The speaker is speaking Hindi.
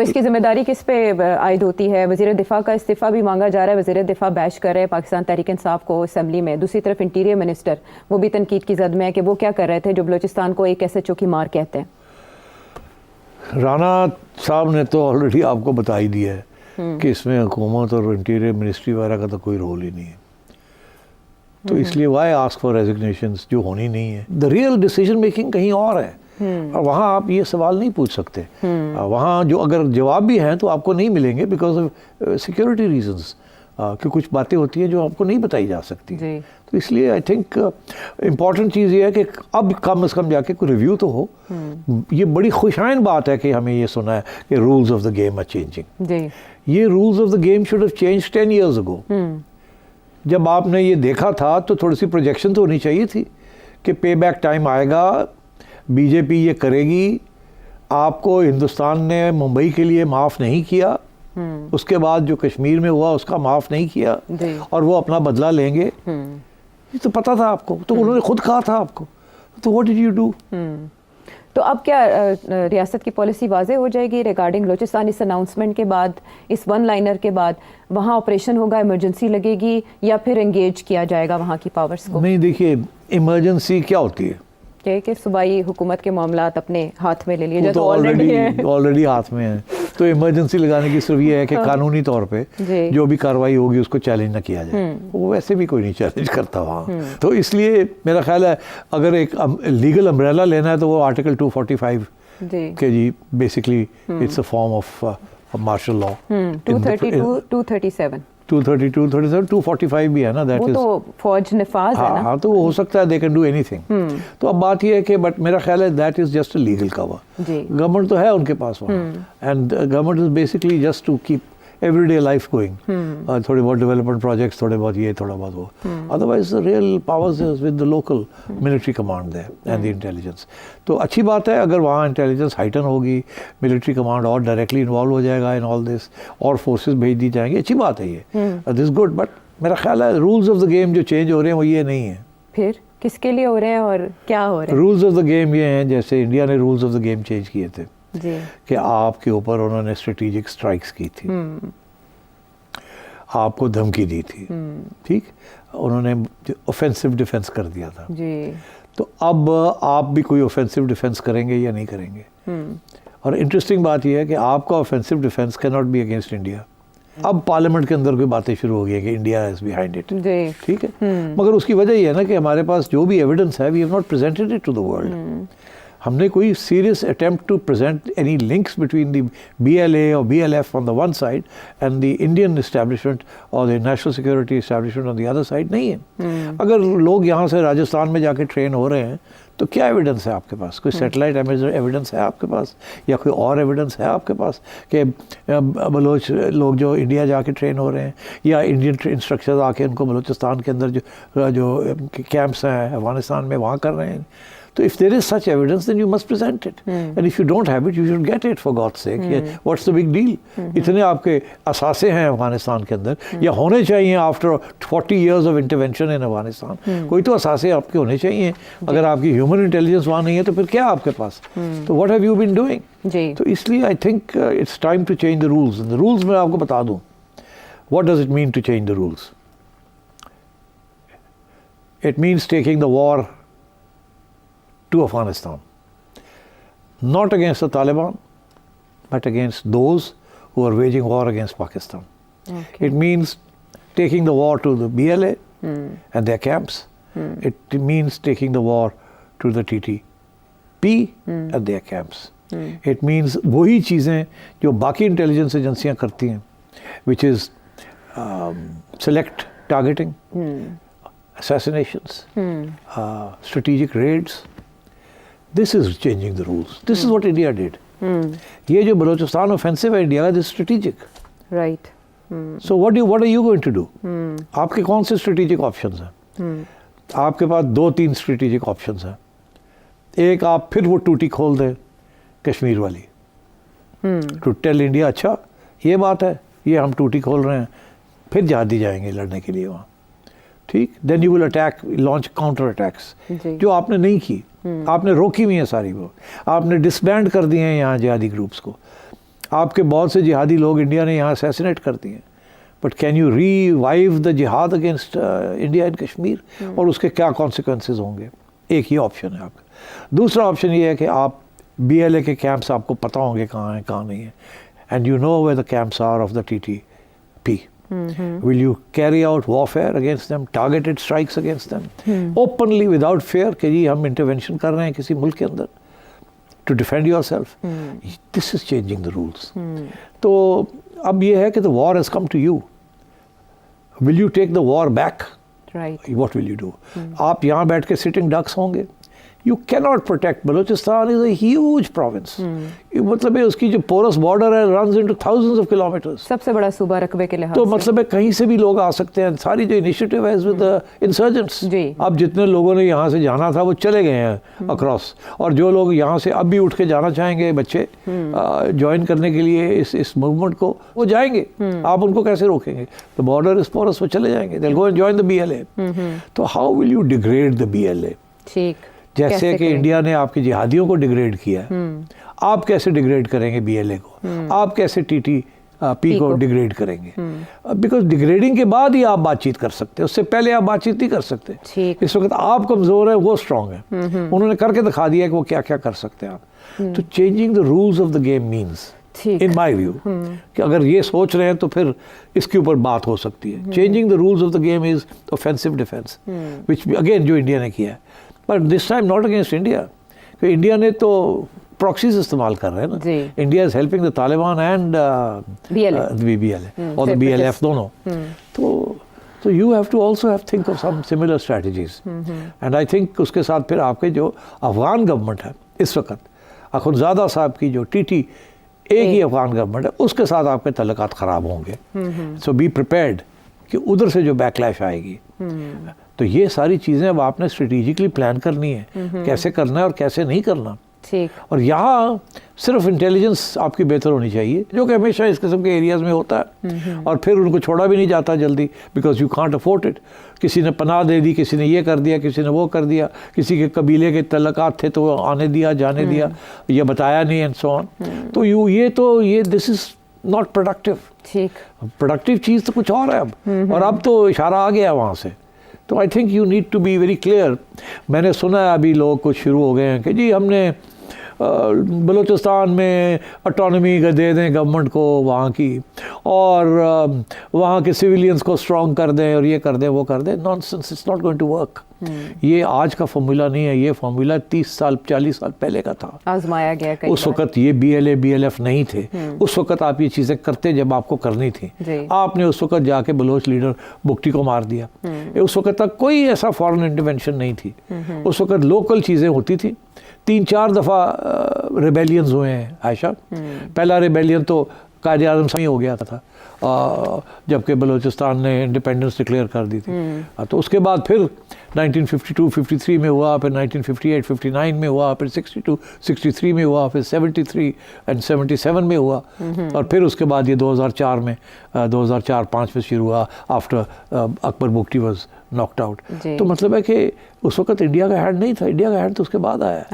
तो इसकी जिम्मेदारी किस पे आयद होती है? वज़ीर दिफा का इस्तीफ़ा भी मांगा जा रहा है, वज़ीर दिफा बैश कर रहे हैं पाकिस्तान तहरीक इंसाफ को असेंबली में। दूसरी तरफ इंटीरियर मिनिस्टर वो भी तनकीद की जद में है कि वो क्या कर रहे थे जो बलूचिस्तान को एक SHO की मार कहते हैं। राना साहब ने तो ऑलरेडी आपको बता ही दिया है कि इसमें हुकूमत और इंटीरियर मिनिस्ट्री वगैरह का तो कोई रोल ही नहीं है। तो इसलिए वाई आस्क फॉर रेजिग्नेशंस जो होनी नहीं है। द रियल डिसीजन मेकिंग कहीं और है और वहाँ आप ये सवाल नहीं पूछ सकते। वहाँ जो अगर जवाब भी हैं तो आपको नहीं मिलेंगे बिकॉज ऑफ सिक्योरिटी रीजंस, कि कुछ बातें होती हैं जो आपको नहीं बताई जा सकती। तो इसलिए आई थिंक इम्पॉर्टेंट चीज़ ये है कि अब कम से कम जाके कोई रिव्यू तो हो। ये बड़ी खुशाइन बात है कि हमें ये सुना है कि rules of the game are changing. ये rules of the game should have changed 10 years ago। जब आपने ये देखा था तो थोड़ी सी प्रोजेक्शन तो होनी चाहिए थी कि पे बैक टाइम आएगा, बीजेपी ये करेगी। आपको हिंदुस्तान ने मुंबई के लिए माफ़ नहीं किया, उसके बाद जो कश्मीर में हुआ उसका माफ़ नहीं किया और वो अपना बदला लेंगे। ये तो पता था आपको, तो उन्होंने खुद कहा था आपको। तो व्हाट डिड यू डू? तो अब क्या रियासत की पॉलिसी वाज़े हो जाएगी रिगार्डिंग बलूचिस्तान इस अनाउंसमेंट के बाद, इस वन लाइनर के बाद? वहाँ ऑपरेशन होगा, इमरजेंसी लगेगी या फिर एंगेज किया जाएगा वहाँ की पावर्स को? नहीं, देखिए इमरजेंसी क्या होती है कि सूबाई हुकूमत के मामलात अपने हाथ में ले लिए जो तो ऑलरेडी हाथ में है। तो इमरजेंसी लगाने की सिर्फ ये है कि कानूनी तौर पे जो भी कार्रवाई होगी उसको चैलेंज ना किया जाए। वो वैसे भी कोई नहीं चैलेंज करता वहाँ। तो इसलिए मेरा ख्याल है अगर एक लीगल अम्ब्रेला लेना है तो वो आर्टिकल 245 के जी basically it's a form of martial law. 232, 237 232, 237, 245 भी है ना, दैट इज तो फौज नफाज है ना। हाँ, तो वो हो सकता है, दे कैन डू एनीथिंग। तो अब बात ये है कि बट मेरा ख्याल है that is just a legal cover. Government तो है उनके पास वहाँ, and government is basically just to keep everyday life going. थोड़े बहुत डेवलपमेंट प्रोजेक्ट्स, थोड़े बहुत ये, थोड़ा बहुत वो। Otherwise the real powers is with the local military command there and the intelligence. तो अच्छी बात है अगर वहाँ इंटेलिजेंस हाइटन होगी, मिलिट्री कमांड और डायरेक्टली इन्वॉल्व हो जाएगा इन ऑल दिस और फोर्सेस भेज दी जाएंगी, अच्छी बात है ये, दिस गुड। बट मेरा ख्याल है रूल्स ऑफ द गेम जो चेंज हो रहे हैं वो ये नहीं है। फिर किसके लिए हो रहे हैं और क्या हो रहे हैं? रूल्स ऑफ द गेम ये हैं जैसे इंडिया ने rules of the game change किए थे कि आपके ऊपर उन्होंने स्ट्रेटेजिक स्ट्राइक्स की थी, आपको धमकी दी थी, ठीक, उन्होंने ऑफेंसिव डिफेंस कर दिया था जी। तो अब आप भी कोई ऑफेंसिव डिफेंस करेंगे या नहीं करेंगे? और इंटरेस्टिंग बात यह है कि आपका offensive defence can not be against India. अब पार्लियामेंट के अंदर कोई बातें शुरू हो गई है कि इंडिया इज बिहाइंड इट, ठीक है, मगर उसकी वजह यह है ना कि हमारे पास जो भी एविडेंस है we have not presented it to the world. हमने कोई serious attempt to present any links between the BLA और BLF on the one side and the Indian establishment और the national security establishment on the other side नहीं है। अगर लोग यहाँ से राजस्थान में जाके ट्रेन हो रहे हैं तो क्या एविडेंस है आपके पास? कोई सैटेलाइट एविडेंस है आपके पास या कोई और एविडेंस है आपके पास कि बलोच लोग जो इंडिया जाके ट्रेन हो रहे हैं या इंडियन इंस्ट्रक्टर्स आके उनको बलूचिस्तान के अंदर जो कैंप्स हैं अफगानिस्तान में वहाँ कर रहे हैं? So if there is such evidence, then you must present it. And if you don't have it, you should get it for God's sake. What's the big deal? इतने आपके असासे हैं अफगानिस्तान के अंदर या होने चाहिए after 40 years of intervention in Afghanistan. कोई तो असासे आपके होने चाहिए। अगर आपकी ह्यूमन इंटेलिजेंस वहाँ नहीं है तो फिर क्या आपके पास? तो what have you been doing? तो इसलिए I think it's time to change the rules. And the rules मैं आपको बता दूँ। What does it mean to change the rules? It means taking the war to Afghanistan, not against the Taliban, but against those who are waging war against Pakistan. It means taking the war to the BLA and their camps. It means taking the war to the TTP and their camps. It means वही चीज़ें जो बाकी इंटेलिजेंस एजेंसियाँ करती हैं, which is select targeting, assassinations, strategic raids. This is changing the rules. This is what India did. ये जो बलूचिस्तान ऑफेंसिव है इंडिया का, this strategic, right. So what are you going to do? आपके कौन से स्ट्रेटेजिक ऑप्शंस हैं? आपके पास 2-3 स्ट्रेटेजिक ऑप्शंस हैं। एक, आप फिर वो टूटी खोल दें कश्मीर वाली, टू टेल इंडिया अच्छा ये बात है, ये हम टूटी खोल रहे हैं, फिर जहादी जाएंगे लड़ने के लिए वहाँ, ठीक। Then you will attack, launch counter attacks, जो आपने नहीं की, आपने रोकी हुई है सारी, वो आपने डिसबैंड कर दिए हैं यहाँ जिहादी ग्रुप्स को। आपके बहुत से जिहादी लोग इंडिया ने यहाँ असैसिनेट कर दिए, but can you revive the जिहाद अगेंस्ट इंडिया एंड कश्मीर, और उसके क्या कॉन्सिक्वेंसेज होंगे? एक ही ऑप्शन है आपका। दूसरा ऑप्शन ये है कि आप BLA के कैंप्स आपको पता होंगे कहाँ हैं कहाँ नहीं है, and you know where the camps are of the TTP. Will you carry out warfare against them, targeted strikes against them, openly without fear कि जी हम intervention कर रहे हैं किसी मुल्क के अंदर to defend yourself? This is changing the rules. तो अब ये है कि the war has come to you. Will you take the war back? Right. What will you do? आप यहाँ बैठ के sitting ducks होंगे? You cannot protect. Balochistan is a huge province. मतलब है उसकी जो porous border है runs into thousands of kilometers. सबसे बड़ा सूबा रकबे के लिहाज तो से। मतलब है कहीं से भी लोग आ सकते हैं। सारी जो इनिशिएटिव है विद इंसर्जेंट्स। जी। अब जितने लोगों ने यहाँ से जाना था वो चले गए हैं अक्रॉस, और जो लोग यहाँ से अब भी उठ के जाना चाहेंगे बच्चे ज्वाइन करने के लिए इस मूवमेंट को, वो जाएंगे। आप उनको कैसे रोकेंगे? द बॉर्डर इज पोरस, वो चले जाएंगे। They will go and join the BLA। तो how will you degrade the BLA? ठीक, जैसे कि इंडिया ने आपके जिहादियों को डिग्रेड किया, आप कैसे डिग्रेड करेंगे BLA को? आप कैसे TTP को डिग्रेड करेंगे? बिकॉज डिग्रेडिंग के बाद ही आप बातचीत कर सकते हैं, उससे पहले आप बातचीत नहीं कर सकते। ठीक। इस वक्त आप कमज़ोर है, वो स्ट्रांग है। उन्होंने करके दिखा दिया कि वो क्या क्या कर सकते हैं आप। तो changing the rules of the game means, in my view, कि अगर ये सोच रहे हैं तो फिर इसके ऊपर बात हो सकती है। Changing the rules of the game is offensive defence, which again जो इंडिया ने किया है, but this time not against India. India ने तो प्रॉक्सीज इस्तेमाल कर रहे हैं ना। India is helping the Taliban and BLA और द BLF दोनों। तो you have to also have think of some similar strategies, and I think उसके साथ फिर आपके जो अफगान गवर्नमेंट है इस वक्त, अखुनज़ादा साहब की जो TT एक ही अफगान गवर्नमेंट है, उसके साथ आपके तल्लुकात ख़राब होंगे। सो बी प्रिपेयर्ड कि उधर से जो बैकलैश आएगी। तो ये सारी चीज़ें अब आपने स्ट्रेटेजिकली प्लान करनी है, कैसे करना है और कैसे नहीं करना। ठीक। और यहाँ सिर्फ इंटेलिजेंस आपकी बेहतर होनी चाहिए, जो कि हमेशा इस किस्म के एरियाज़ में होता है, और फिर उनको छोड़ा भी नहीं जाता जल्दी, because you can't afford it. किसी ने पनाह दे दी, किसी ने ये कर दिया, किसी ने वो कर दिया, किसी के कबीले के तल्लुकात थे तो वो आने दिया जाने दिया, ये बताया नहीं, एंड सो ऑन। तो ये दिस इज़ नॉट प्रोडक्टिव। ठीक। प्रोडक्टिव चीज़ तो कुछ और है अब, और अब तो इशारा आ गया वहाँ से। तो I think you need to be very clear. मैंने सुना है अभी लोग कुछ शुरू हो गए हैं कि जी हमने बलूचिस्तान में ऑटोनॉमी दे दें गवर्नमेंट को वहाँ की, और वहाँ के सिविलियंस को स्ट्रॉन्ग कर दें, और ये कर दें वो कर दें। Nonsense, it's not going to work. ये आज का फॉर्मूला नहीं है, ये फॉर्मूला 30 साल 40 साल पहले का था, आजमाया गया कई उस वक्त ये BLA BLF नहीं थे। उस वक्त आप ये चीज़ें करते जब आपको करनी थी। आपने उस वक्त जाके बलोच लीडर बुगटी को मार दिया। उस वक्त तक कोई ऐसा फॉरेन इंटरवेंशन नहीं थी। उस वक्त लोकल चीज़ें होती थी। 3-4 दफ़ा रिबेलियंस हुए हैं आयशा। पहला रिबेलियन तो कायद आज़म से ही हो गया था, जबकि बलूचिस्तान ने इंडिपेंडेंस डिक्लेयर कर दी थी। तो उसके बाद फिर 1952-53 में हुआ, फिर 1958-59 में हुआ, फिर 62-63 में हुआ, फिर 73 एंड 77 में हुआ, और फिर उसके बाद ये 2004 में 2004-05 में शुरू हुआ, after Akbar Bugti was knocked out. तो मतलब है कि उस वक्त इंडिया का हैंड नहीं था, इंडिया का हैंड तो उसके बाद आया।